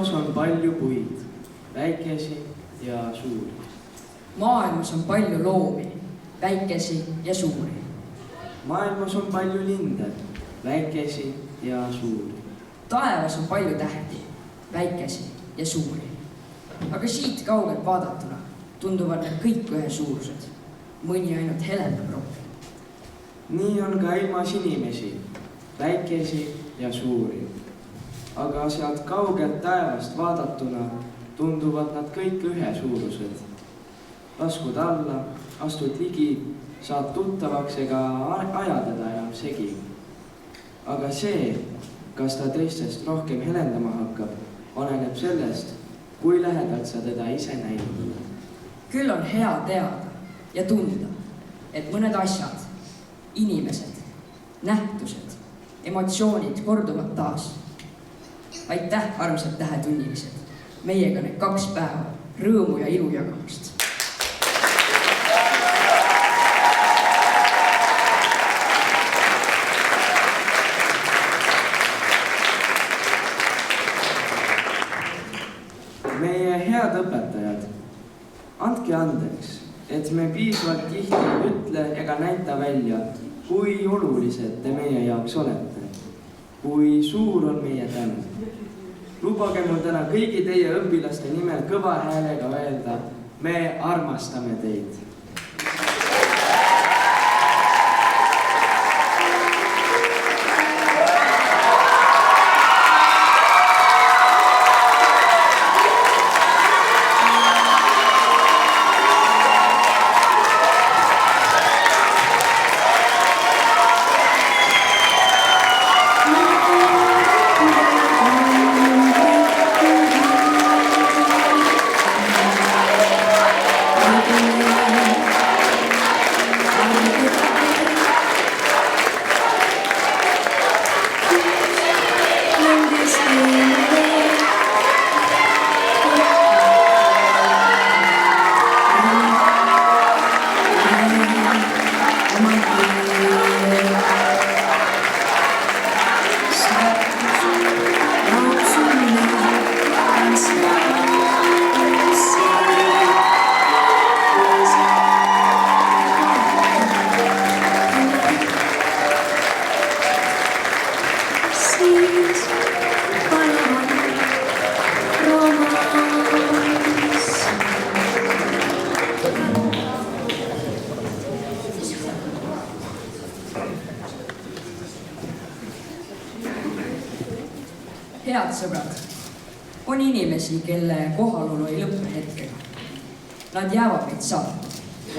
Maailmas on palju puid, väikesi ja suuri. Maailmas on palju loomi, väikesi ja suuri. Maailmas on palju linde, väikesi ja suuri. Taevas on palju tähti, väikesi ja suuri. Aga siit kaugelt vaadatuna tunduvad need kõik ühesuurused, mõni ainult heledab rohkem. Nii on ka ilmas inimesi, väikesi ja suuri. Aga sealt kaugelt taevast vaadatuna tunduvad nad kõik ühesuurused. Laskud alla, astud ligi, saad tuttavaks ega aja teda enam segi. Aga see, kas ta teistest rohkem helendama hakkab, oleneb sellest, kui lähedalt sa teda ise näinud. Küll on hea teada ja tunda, et mõned asjad, inimesed, nähtused, emotsioonid korduvad taas. Aitäh, armsad tähetunnilised, meiega need 2 päeva rõõmu ja ilu jagamast. Meie head õpetajad, andke andeks, et me piisavalt tihti ei ütle ega näita välja, kui olulised te meie jaoks olete, kui suur on meie tänu. Lubage mul täna kõigi teie õpilaste nimel kõva häälega öelda, me armastame teid. Head sõbrad, on inimesi, kelle kohalolu ei lõppe hetkega. Nad jäävad meid saatma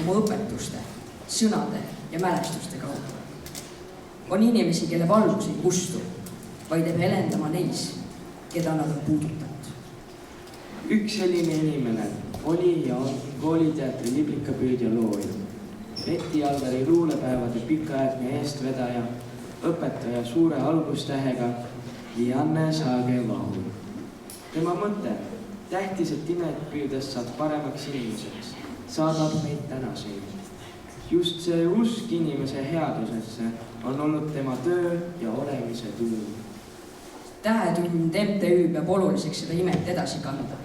oma õpetuste, sõnade ja mälestuste kaudu. On inimesi, kelle valgus ei kustu, vaid jääb helendama neis, keda nad on puudutanud. Üks selline inimene oli ja on kooliteatri liblikapüüdja looja, Reti Alveri luulepäevade pikaaegne eestvedaja, õpetaja suure algustähega Janne Saage-Vahur. Tema mõte, tähtis, et imet püüdes saad paremaks inimeseks, saadab meid tänaseid. Just see usk inimese headusesse on olnud tema töö ja olemise tuum. Tähetund MTÜ peab oluliseks seda imet edasi kanda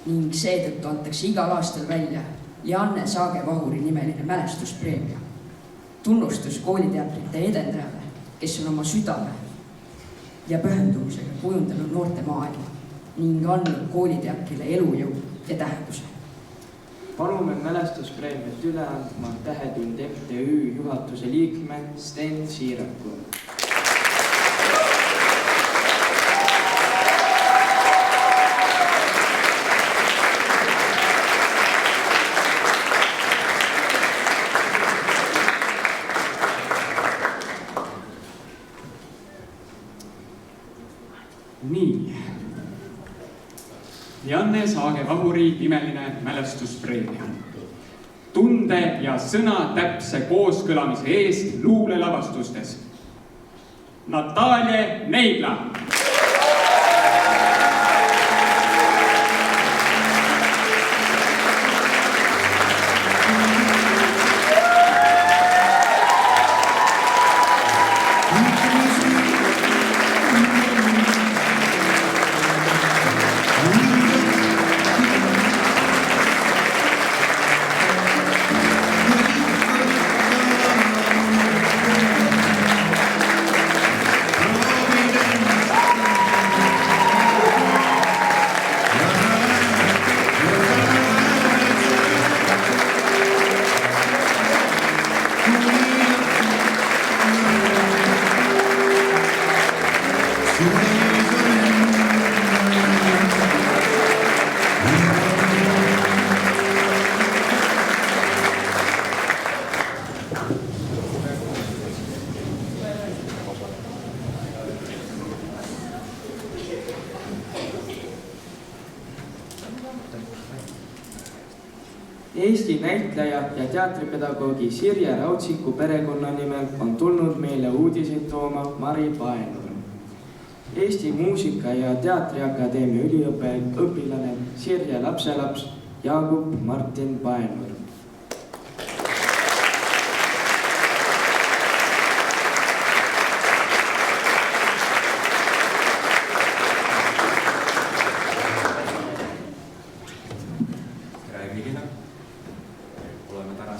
ning seetõttu antakse igal aastal välja Janne Saage-Vahuri nimeline mälestuspreemia. Tunnustus kooliteatrite edendajale, kes on oma südame ja pühendumisega kujundanud noorte maailma ning andnud kooliteatrile elujõu ja tähenduse. Palume mälestuspreemiat üle andma Tähetund MTÜ juhatuse liikme Sten Siiraku. Nii. Janne Saage-Vahuri nimeline mälestuspreemia. Tunde ja sõna täpse kooskõlamise eest luulelavastustes. Natalia Neidla. Eesti näitleja ja teatripedagoogi Sirje Rautsiku perekonnanimel on tulnud meile uudiseid tooma Mari Paenurm. Eesti Muusika- ja Teatriakadeemia üliõpilane Sirje lapselaps Jaagup Martin Paenurm.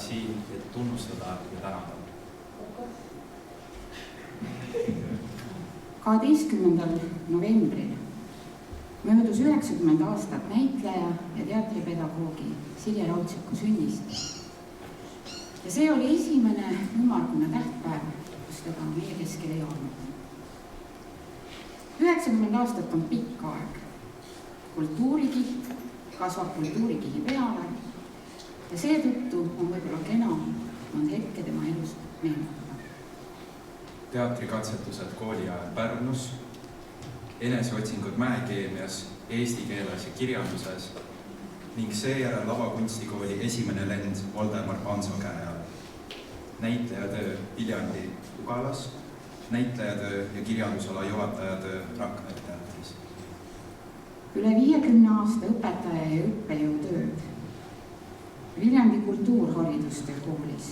Siin, et tunnustada ja tänada. 12. novembril möödus 90 aastat näitleja ja teatripedagoogi Sirje Rautsiku sünnist. Ja see oli esimene ümmargune tähtpäev, kus teda meie keskel ei olnud. 90 aastat on pikk aeg. Kultuurikiht kasvab kultuurikihi peale ja seetõttu on võib-olla kena mõnd hetke tema elust meenutada. Teatrikatsetused kooli ajal Pärnus, eneseotsingud mäekeemias, eesti keeles ja kirjanduses ning seejärel lavakunstikooli esimene lend Voldemar Panso käe all. Näitlejatöö Viljandi Ugalas, näitlejatöö ja kirjandusala juhatajatöö Rakvere teatris. Üle 50 aasta õpetaja ja õppejõutööd Viljandi kultuurharidustöö koolis,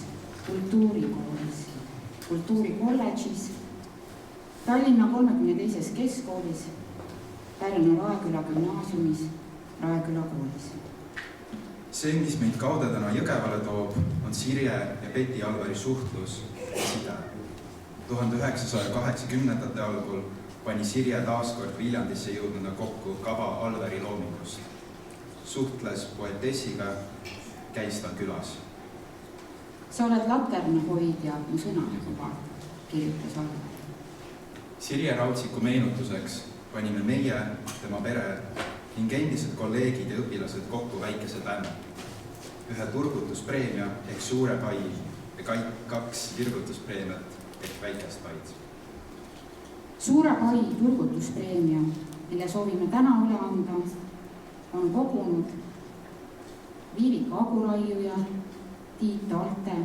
kultuurikoolis, kultuurikolledžis, Tallinna 32. keskkoolis, Pärnu Raeküla gümnaasiumis, Raeküla koolis. See, mis meid kaude täna Jõgevale toob, on Sirje ja Peti Alvari suhtlus ja side. 1980. algul pani Sirje taaskord Viljandisse jõudnuna kokku kava Alvari loomingust. Suhtles poetessiga, käis ta külas. Sa oled laternahoidja mu sõnakuba, kirjutas Alvar. Sirje Rautsiku meenutuseks panime meie, tema pere ning endised kolleegid ja õpilased kokku väikese tännu. Ühe turgutuspreemia ehk suure pai ja 2 virgutuspreemiat ehk väikest paid. Suure pai turgutuspreemia, mille soovime täna üle anda, on kogunud Viivika Aguraiuja, Tiit Alte,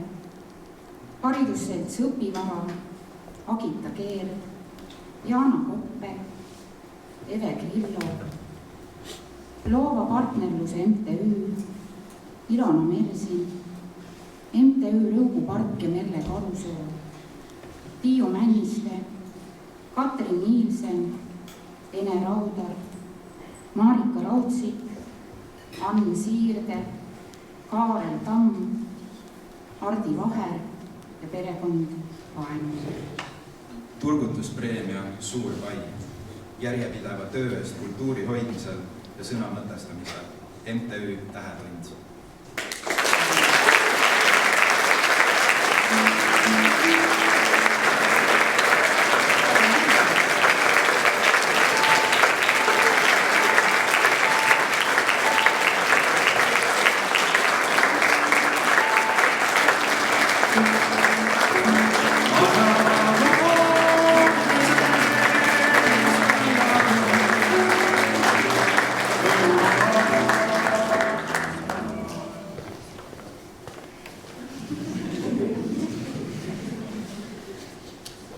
haridusselts Õpivara, Agita Keel, Jaana Koppe, Eve Grillo, Loova partnerluse MTÜ, Ilona Mersin, MTÜ Rõugu Park ja Merle Karusoo, Tiiu Männiste, Katrin Nielsen, Ene Raudar, Marika Raudsik, Ann Siirde, Kaarel Tamm, Hardi Vaher ja perekond Paenurm. Turgutuspreemia Suur pai, järjepideva töö eest kultuuri hoidmisel ja sõna mõtestamisel, MTÜ Tähetund.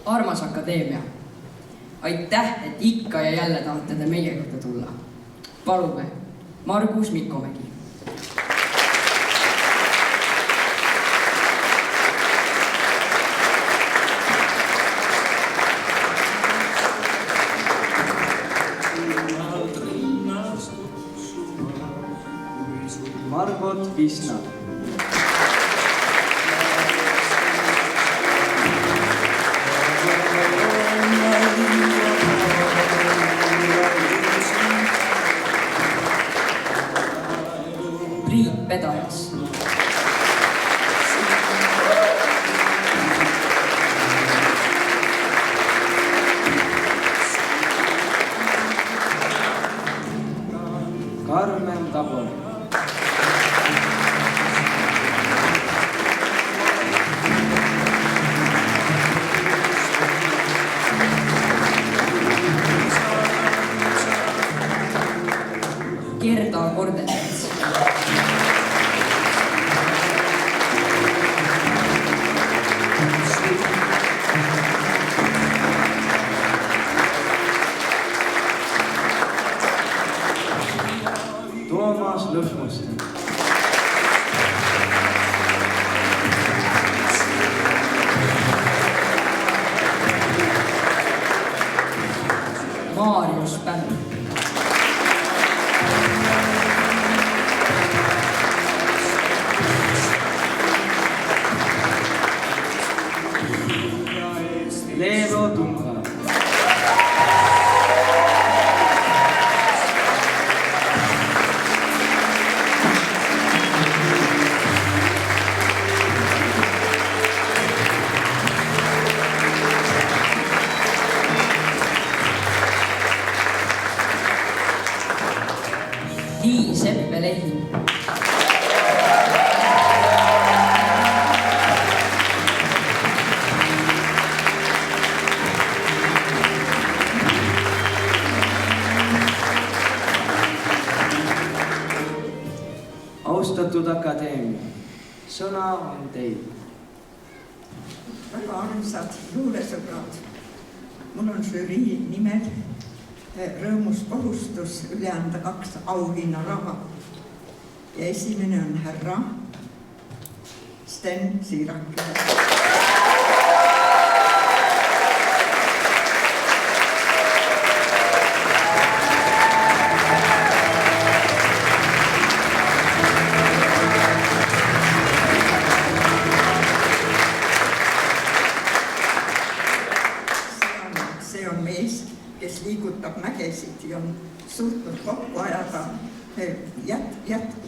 Armas akadeemia, aitäh, et ikka ja jälle tahate te meie juurde tulla. Palume, Margus Mikomägi. Margot Visna. Priit Pedajas. Karmen Tabor. Gerda Kordens. Toomas Lõhmuste. Maarjus Pärn. Leevo Tumba. Nii Seppe Lehin. Austatud akadeemia, sõna on teil. Väga armsad luulesõbrad, mul on žürii nimel rõõmus kohustus üle anda 2 auhinnaraamatut. Ja esimene on härra Sten Siirakile. See on mees, kes liigutab mägesid ja on suutnud kokku ajada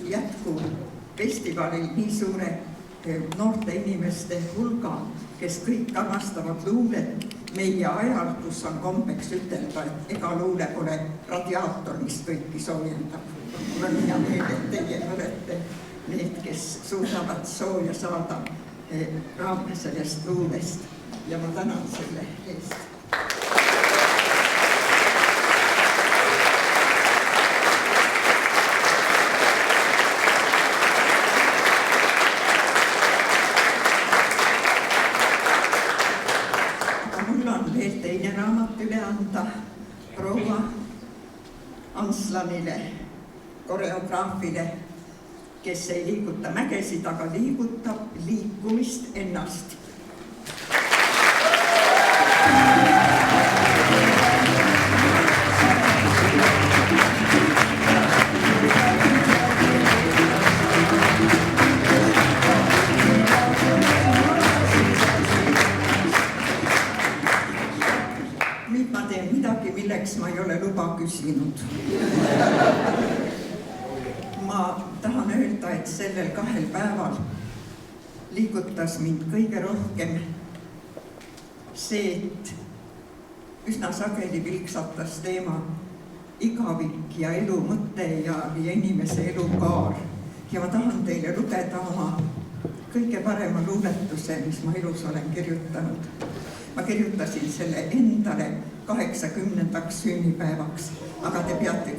jätkufestivalil nii suure noorte inimeste hulga, kes kõik armastavad luulet meie ajal, kus on kombeks ütelda, et ega luule pole radiaator, mis kõiki soojendab. Mul on hea meel, et teie olete need, kes suudavad sooja saada sellest luulest ja ma tänan selle eest. Veel teine raamat üle anda proua Anslanile, koreograafile, kes ei liiguta mägesid, aga liigutab liikumist ennast. Milleks ma ei ole luba küsinud. Ma tahan öelda, et sellel 2 päeval liigutas mind kõige rohkem see, et üsna sageli vilksatas teema igavik ja elu mõte ja inimese elukaar. Ja ma tahan teile lugeda oma kõige parema luuletuse, mis ma elus olen kirjutanud. Ma kirjutasin selle endale 80. sünnipäevaks, aga te peate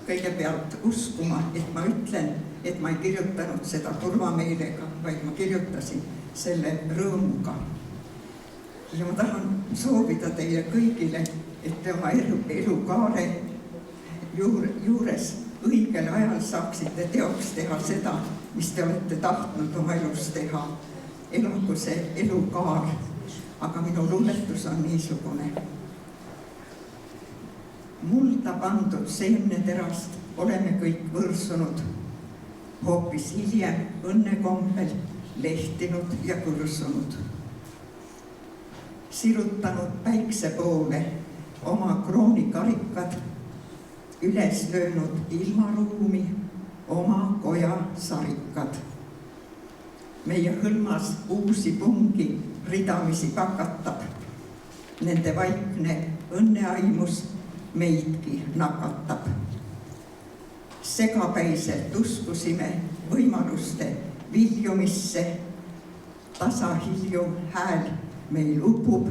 kõigepealt uskuma, et ma ütlen, et ma ei kirjutanud seda turvameelega, vaid ma kirjutasin selle rõõmuga. Ja ma tahan soovida teile kõigile, et te oma elukaare juures õigel ajal saaksite teoks teha seda, mis te olete tahtnud oma elus teha. Elagu see elukaar. Aga minu luuletus on niisugune. Mulda pandud seemneterast oleme kõik võrsunud, hoopis hiljem õnnekombel lehtinud ja kõrsunud. Sirutanud päikse poole oma kroonikarikad, üles löönud ilmaruumi oma koja sarikad. Meie hõlmas uusi pungi ridamisi pakatab, nende vaikne õnneaimus meidki nakatab. Segapäiselt uskusime võimaluste viljumisse, tasahilju hääl meil upub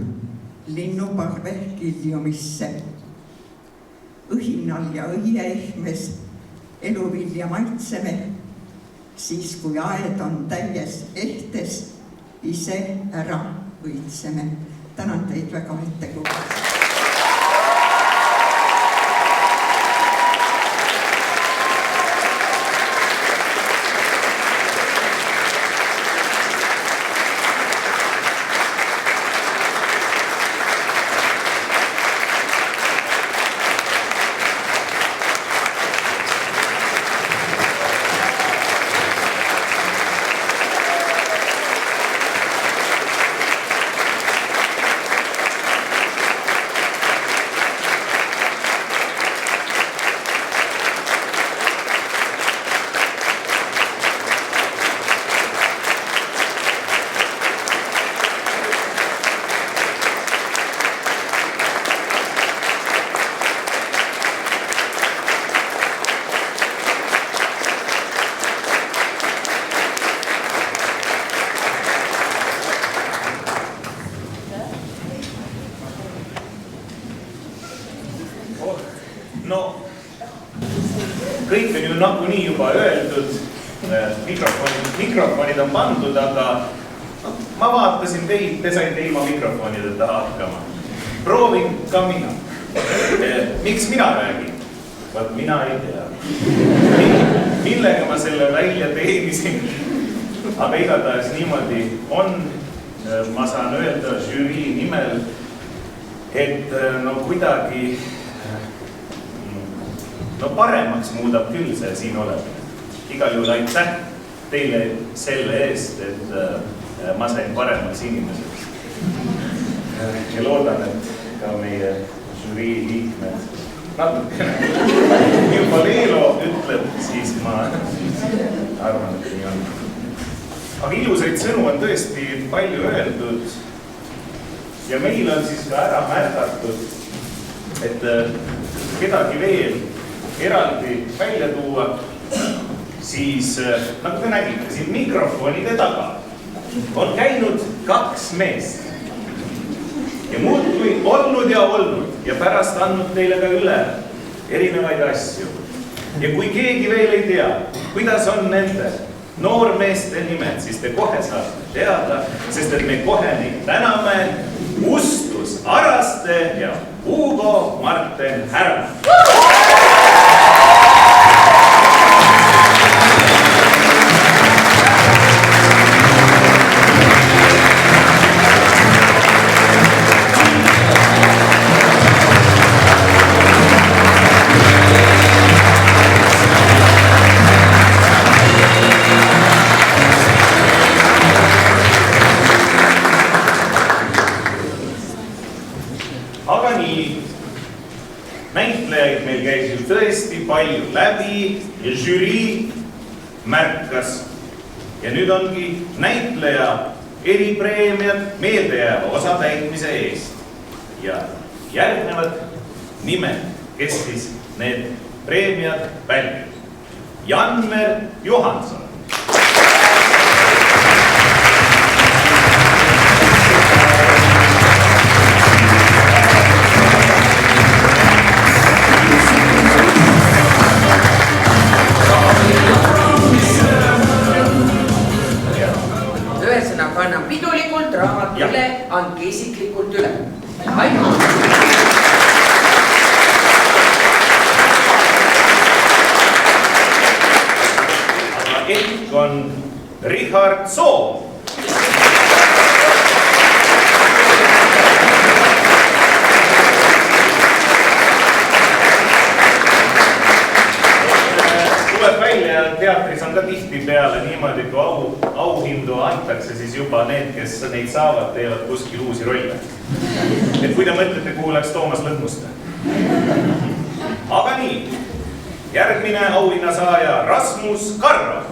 linnuparve kiljumisse. Õhinal ja õieehmes eluvilja maitseme, siis kui aed on täies ehtes, ise ära võitseme. Tänan teid väga ette kuulamast. No, kõik on ju nagunii juba öeldud, mikrofonid on pandud, aga ma vaatasin teid, te saite ilma mikrofonideta hakkama. Proovin ka mina. Miks mina räägin? Vaat mina ei tea. Millega ma selle välja teenisin? Aga igatahes niimoodi on. Ma saan öelda žürii nimel, et no kuidagi paremaks muudab küll see siin olemine. Igal juhul aitäh teile selle eest, et ma sain paremaks inimeseks. Ja loodan, et ka meie žürii liikmed natukene juba Leelo ütleb, siis ma arvan, et nii on. Aga ilusaid sõnu on tõesti palju öeldud ja meil on siis ka ära märgatud, et kedagi veel eraldi välja tuua, siis nagu te nägite siin mikrofonide taga on käinud 2 meest ja muudkui olnud ja pärast andnud teile ka üle erinevaid asju. Ja kui keegi veel ei tea, kuidas on nende noormeeste nimed, siis te kohe saate teada, sest et me kohe neid täname Ustus Araste ja Hugo Marten Härm. Näitlejaid meil käis ju tõesti palju läbi ja žürii märkas. Ja nüüd ongi näitleja eripreemiad meeldejääva osa täitmise eest. Ja järgnevad nimed, kes siis need preemiad pälvivad. Janmer Johanson. Annan pidulikult raamat üle, andke isiklikult üle. Aitäh! Aga ehk on Richard Soom. Tuleb välja, teatris on ka tihti peale niimoodi, kui auhindu antakse, siis juba need, kes neid saavad, teevad kuskil uusi rolle. Et kui te mõtlete, kuhu läks Toomas Lõtmuste. Aga nii, järgmine auhinnasaaja Rasmus Karro.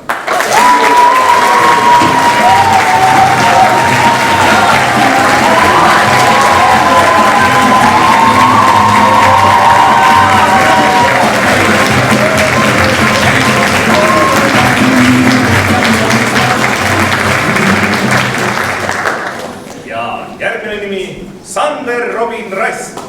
Järgmine nimi Sander Robin Rast.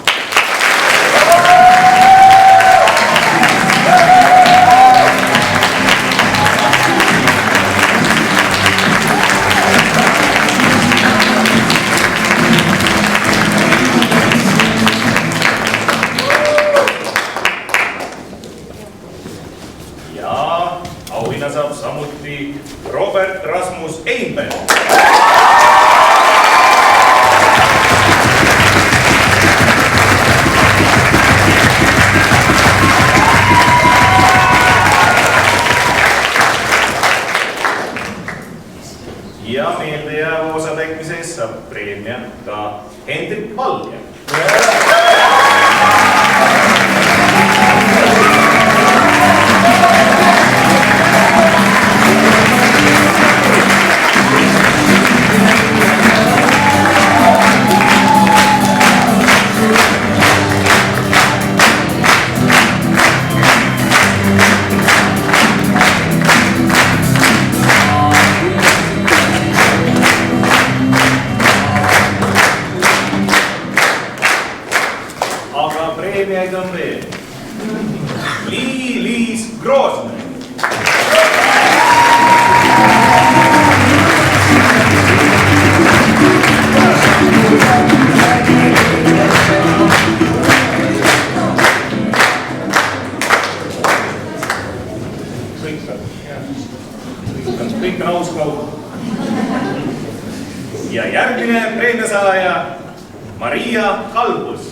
auhinna saab samuti Robert Rasmus Einberg. Ja meeldejääva osa täitmise eest saab preemia ka Hendrik Valge. Preemiaid on veel. Liis Groosmann. Kõik on aus kaudu. Ja järgmine preemia saaja Maria Kalbus.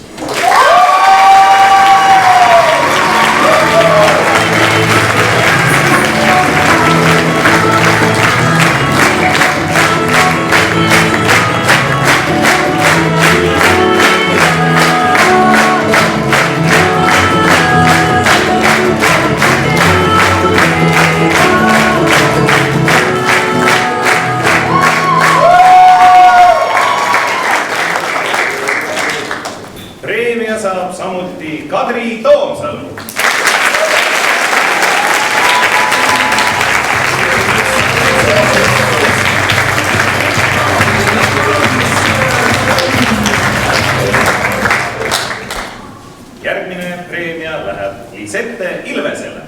Preemia saab samuti Kadri Toomsalu. Järgmine preemia läheb Lisette Ilvesele.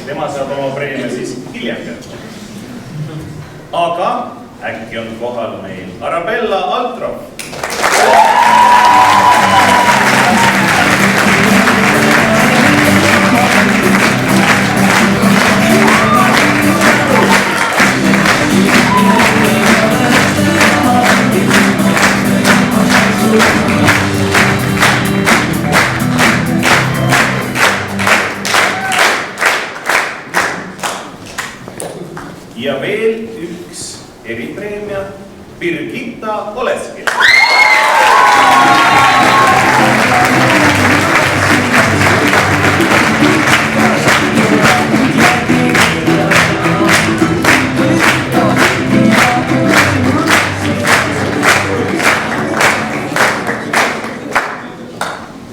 Tema saab oma preemia siis hiljem kätte. Aga äkki on kohal meil Arabella Altrov. Ja veel üks eripreemia Birgitta Oleski.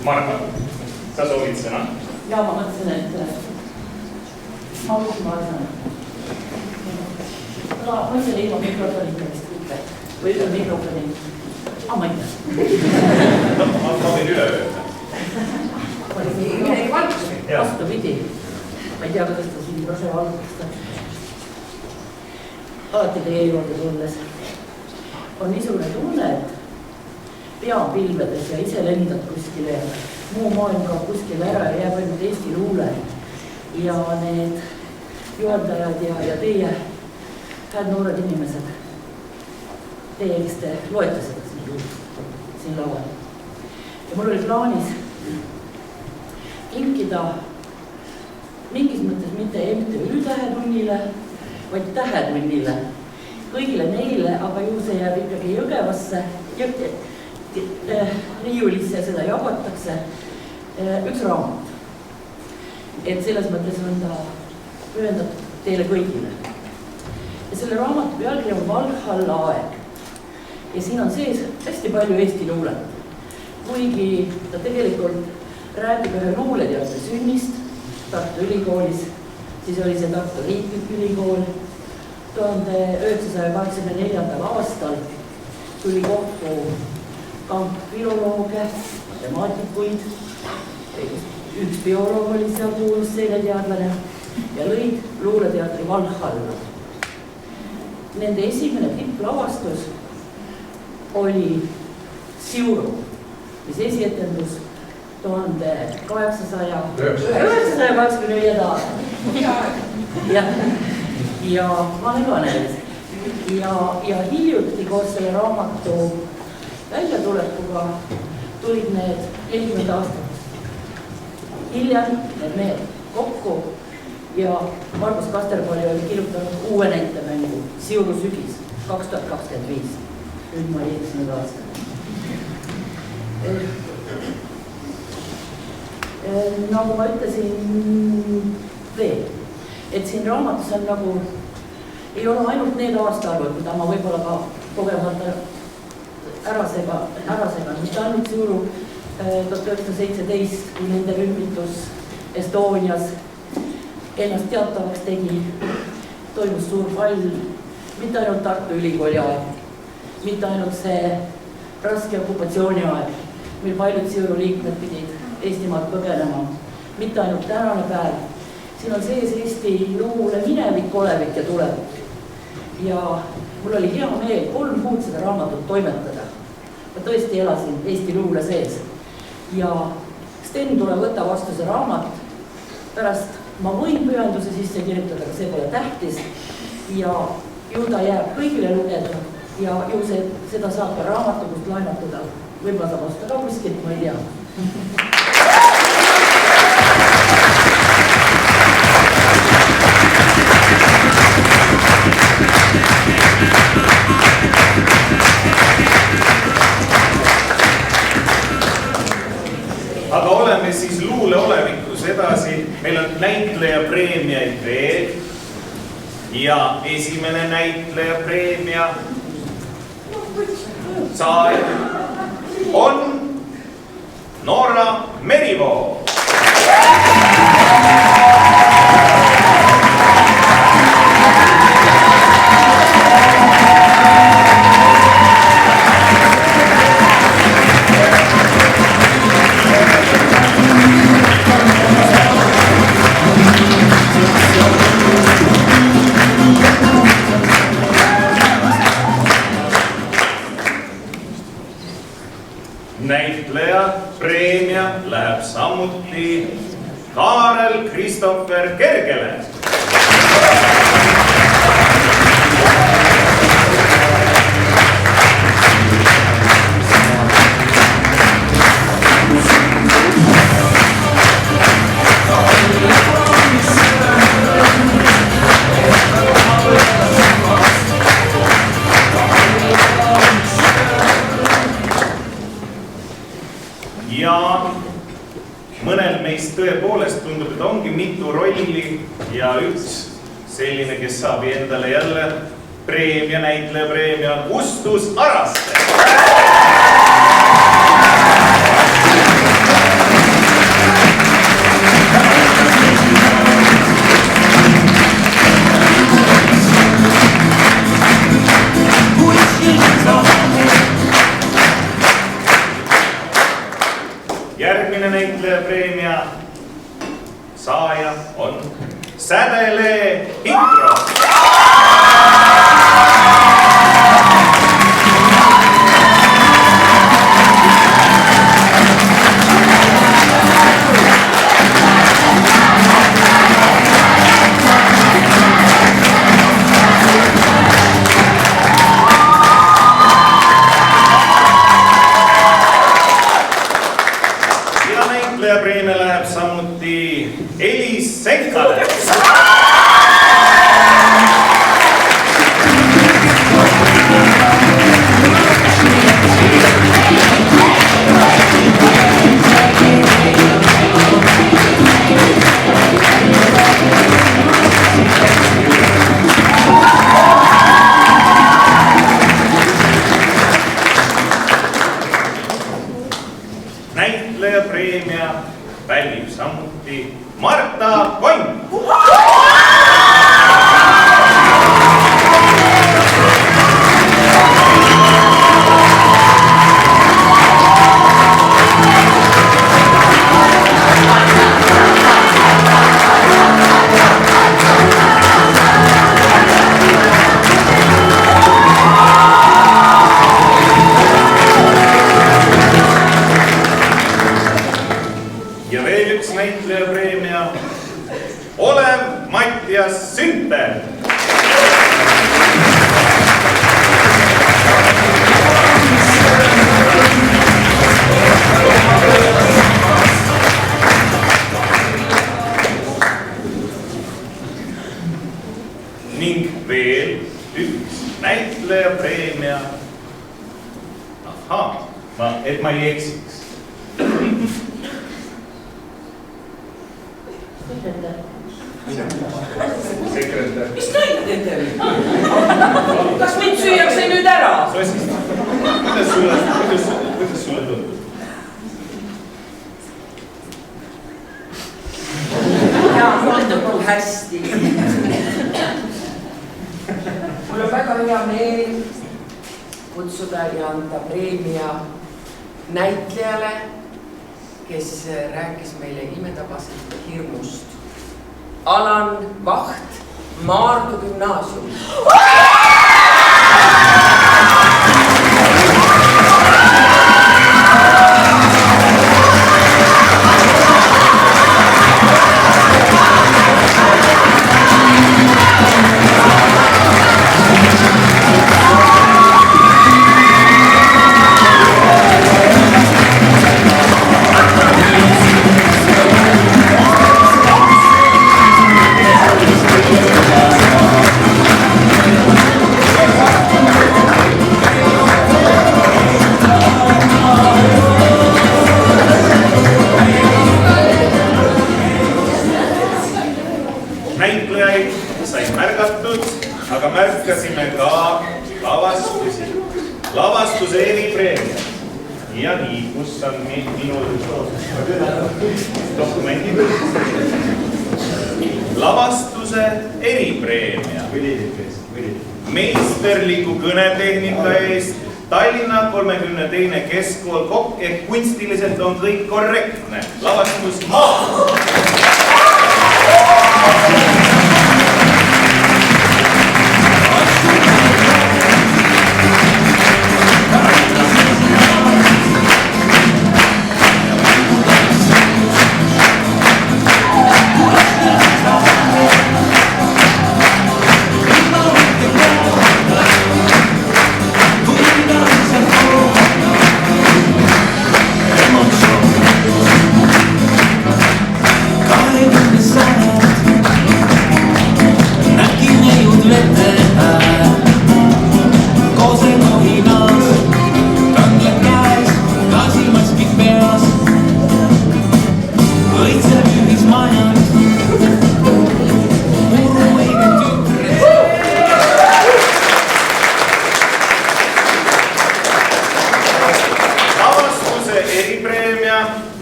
Marga, sa soovid sõna? Ja ma mõtlesin, et ma arvan. No, mõtlen ilma mikrofonita vist kõike. Või üle mikrofoni. Ma ei tea. Ma võin üle öelda. Ma olin midagi valgusega. Vastupidi. Ma ei tea, kuidas ta siin lase valgustada. Alati teie juurde tulles on niisugune tunne, et pea on pilvedes ja ise lendad kuskile. Muu maailm kaob kuskile ära ja jääb ainult Eesti luule. Ja need juhendajad ja teie hääd noored inimesed, teie, kes te loete seda siin laual. Ja mul oli plaanis kinkida mingis mõttes mitte MTÜ Tähetunnile, vaid Tähetunnile. Kõigile neile, aga ju see jääb ikkagi Jõgevasse, riiulisse ja seda jagatakse üks raamat. Et selles mõttes on ta pühendatud teile kõigile. Ja selle raamatu pealkiri on Valhalla aeg. Ja siin on sees hästi palju Eesti luulet. Kuigi ta tegelikult räägib ühe luuleteaduse sünnist Tartu Ülikoolis, siis oli see Tartu Riiklik Ülikool. 1984. aastal tuli kokku kamp filolooge, matemaatikuid, üks bioloog oli seal kuulus seireteadlane ja lõid luuleteatri Valhalla. Nende esimene tipplavastus oli Siuru, mis esietendus 1985. aastal. Ja ma olen Vanelis. Ja hiljuti koos selle raamatu väljatulekuga tulid need 40 aastat hiljem need mehed kokku ja Margus Kasterpalli oli kirjutanud uue näitemängu Siuru sügis 2025. Nüüd ma ei eksinud aastal. Nagu ma ütlesin veel, et siin raamatus on nagu, ei ole ainult need aastaarvud, mida ma võib-olla ka kogemata ära segan, mitte ainult Siuru 1917, kui nende rühmitus Estonias ennast teatavaks tegi, toimus suur fall, mitte ainult Tartu Ülikooli aeg, mitte ainult see raske okupatsiooni aeg, mil paljud Siuru liikmed pidid Eestimaalt põgenema, mitte ainult tänane päev. Siin on sees Eesti luule minevik, olevik ja tulevik. Ja mul oli hea meel 3 kuud seda raamatut toimetada. Ma tõesti elasin Eesti luule sees. Ja Sten, tule võta vastu see raamat. Pärast ma võin pühenduse sisse kirjutada, aga see pole tähtis. Ja ju ta jääb kõigile lugeda. Ja ju seda saab ka raamatukust laenatada. Võib-olla saab osta ka kuskilt, ma ei tea. Aga oleme siis luule olevikus edasi. Meil on näitlejapreemiaid veel. Ja esimene näitlejapreemia saaja on Noora Merivoo. Näitleja preemia läheb samuti Kaarel Kristoffer Kergele. Ja mõnel meist tõepoolest tundub, et ongi mitu rolli ja üks selline, kes saab endale jälle preemia, näitleja preemia, Ustus Araste. Järgmine näitlejapreemia saaja on Sädele Hintro. Preemia läheb samuti Elis Senkale. Näitleja preemia pälvib samuti Marta Konn. Olev Mattias Sünter. Ning veel üks näitlejapreemia. Ahaa, et ma ei eksiks. Sekretär. Mis näitlejate? Kas mind süüakse nüüd ära? Sossist, kuidas sulle tundub? Jaa, mulle tundub hästi. Mul on väga hea meel kutsuda ja anda preemia näitlejale, kes rääkis meile imetabasest hirmust. Alan Vaht, Maardu gümnaasium. Aga märkasime ka lavastuse eripreemia. Ja nii, kus on minul dokumendid. Lavastuse eripreemia. Meisterliku kõnetehnika eest Tallinna 32. Keskkool Kokk, ehk kunstiliselt on kõik korrektne. Lavastus Maa.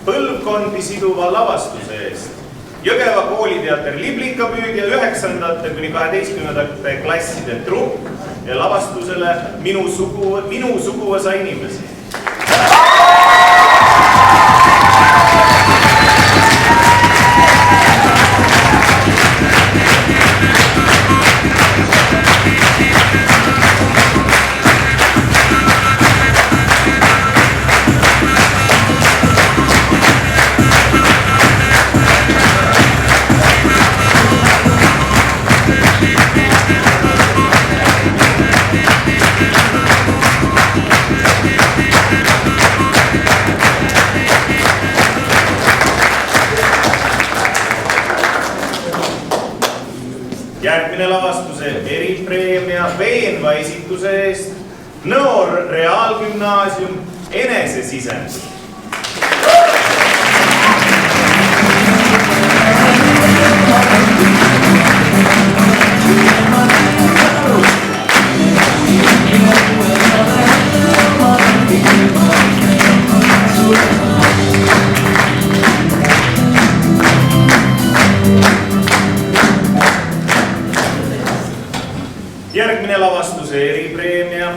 Põlvkondi siduva lavastuse eest. Jõgeva kooliteater Liblikapüüdja 9. kuni 12. klasside trupp ja lavastusele Minu suguvõsa inimesi. Järgmine lavastuse eripreemia veenva esituse eest Noor Reaalgümnaasium Enesesisend. Järgmine lavastuse eripreemia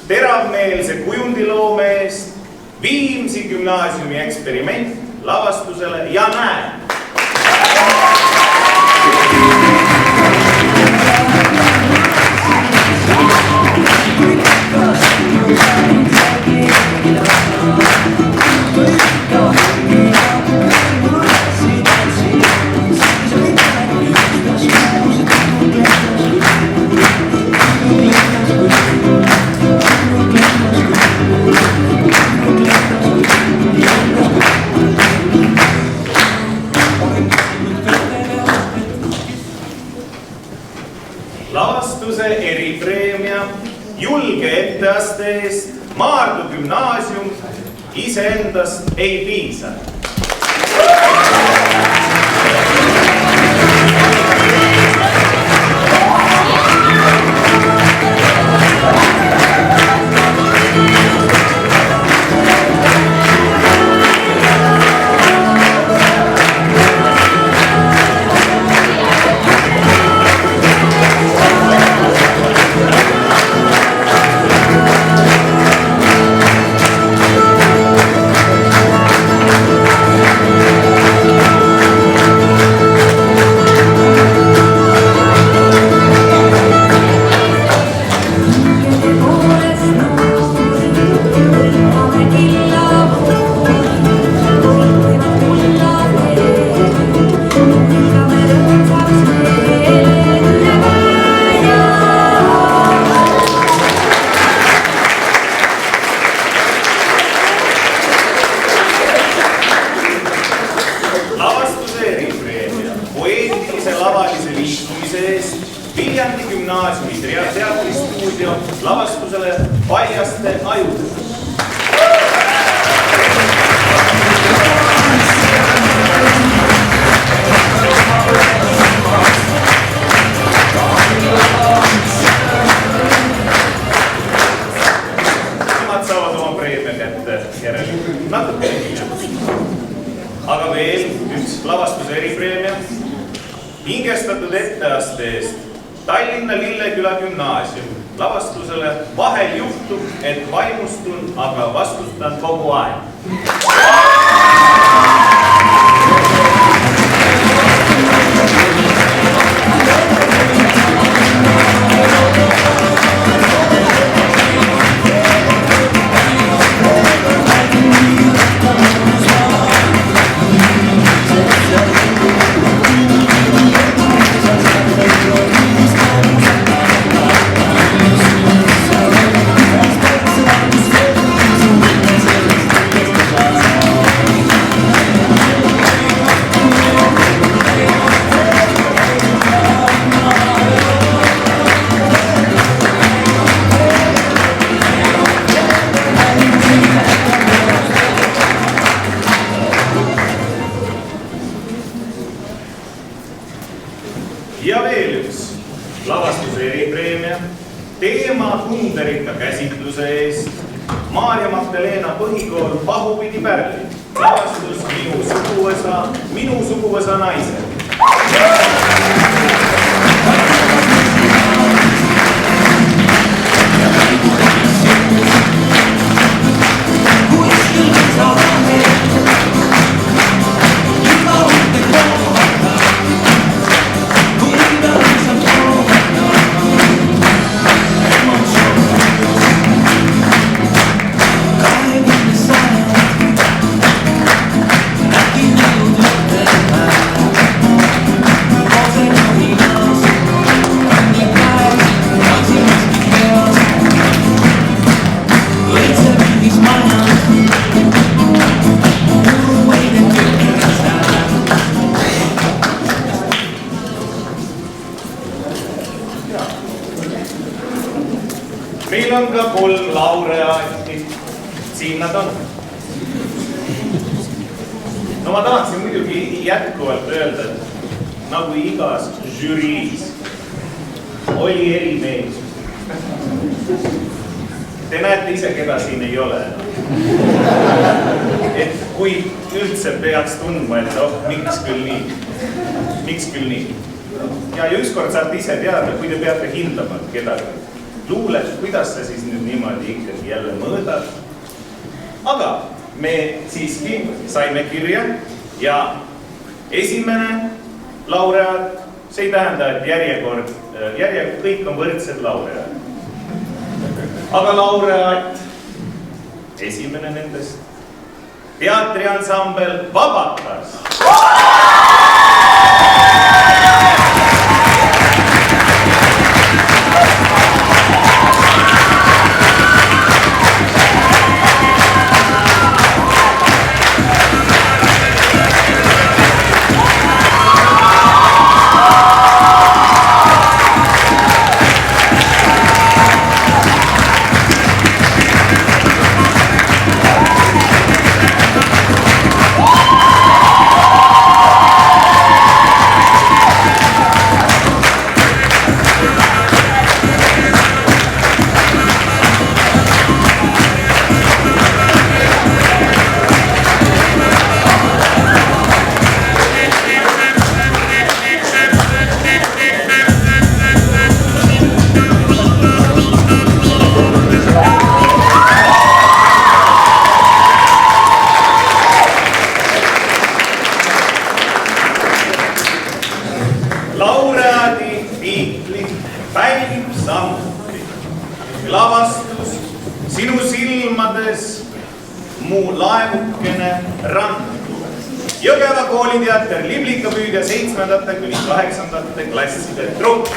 teravmeelse kujundiloome eest Viimsi gümnaasiumi eksperiment lavastusele Ja näe. lavastuse eripreemia julge etteaste eest Maardu gümnaasium iseendast ei piisa. Lavastusele Paljaste ajud. Nemad saavad oma preemia kätte järelikult natuke hiljem. Aga veel üks lavastuse eripreemia. Hingestatud etteaste eest Tallinna Lilleküla gümnaasium. Lavastusele vahel juhtub, et vaimustun, aga vastutan kogu aeg. Ja veel üks lavastuse eripreemia teema tunderikka käsitluse eest Maarja Magdalena põhikool Pahupidi Pärli. Lavastus Minu suguvõsa naised. Meil on ka 3 laureaati. Siin nad on. No ma tahaksin muidugi jätkuvalt öelda, et nagu igas žüriis oli erimeelsus. Te näete ise, keda siin ei ole. Et kui üldse peaks tundma, et miks küll nii. Ja ükskord saate ise teada, kui te peate hindama kedagi. Luuled, kuidas sa siis nüüd niimoodi ikkagi jälle mõõdad. Aga me siiski saime kirja ja esimene laureaat, see ei tähenda, et järjekord, kõik on võrdsed laureaat. Aga laureaat, esimene nendest, teatriansambel Vabakas. laureaadi tiitli pälvib samuti. Lavastus sinu silmades mu laevukene randu. Jõgeva kooliteater Liblikapüüdja 7.–8. klasside trupp.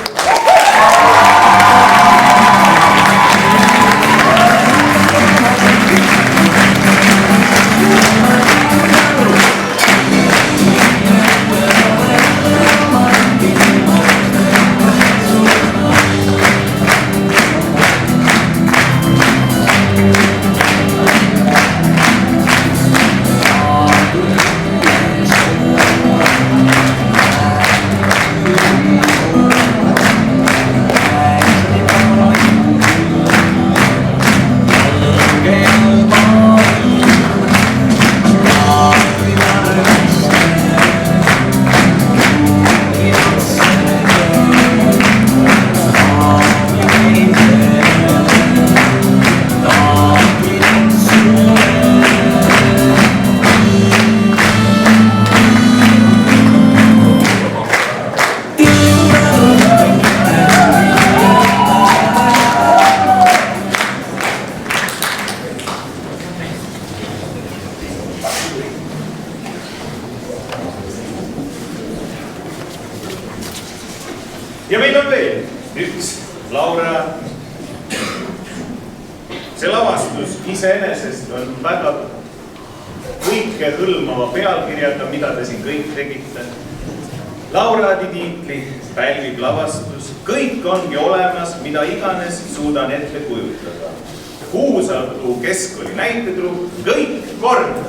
Ja meil on veel üks laureaat. See lavastus iseenesest on väga kõikehõlmava pealkirjaga, mida te siin kõik tegite. Laureaadi tiitli pälvib lavastus. Kõik ongi olemas, mida iganes suudan ette kujutada. Kuusalu keskkooli näitetrupp, kõik kord!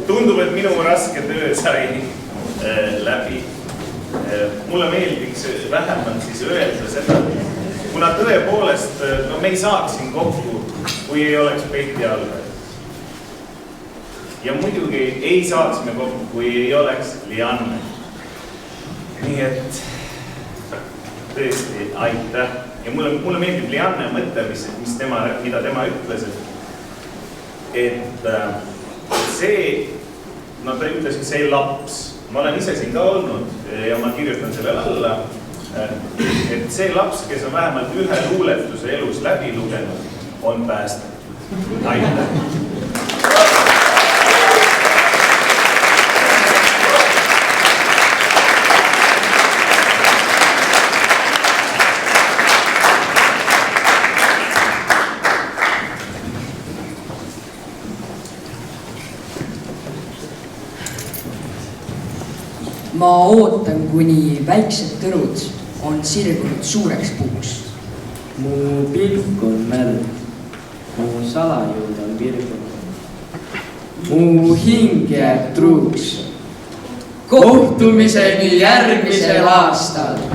Tundub, et minu raske töö sai läbi. Mulle meeldiks vähemalt siis öelda seda, kuna tõepoolest me ei saaks siin kokku, kui ei oleks Peeti Alver. Ja muidugi ei saaks me kokku, kui ei oleks Lianne. Nii et tõesti aitäh. Ja mulle meeldib Lianne mõte, mida tema ütles, et see, no ta ütles, et see laps, ma olen ise siin ka olnud ja ma kirjutan sellele alla, et see laps, kes on vähemalt ühe luuletuse elus läbi lugenud, on päästetud. Aitäh! Ma ootan, kuni väiksed tõrud on sirgunud suureks puuks. Mu pilk on mälg, mu salajõud on virgunud. Mu hing jääb truuks. Kohtumiseni järgmisel aastal!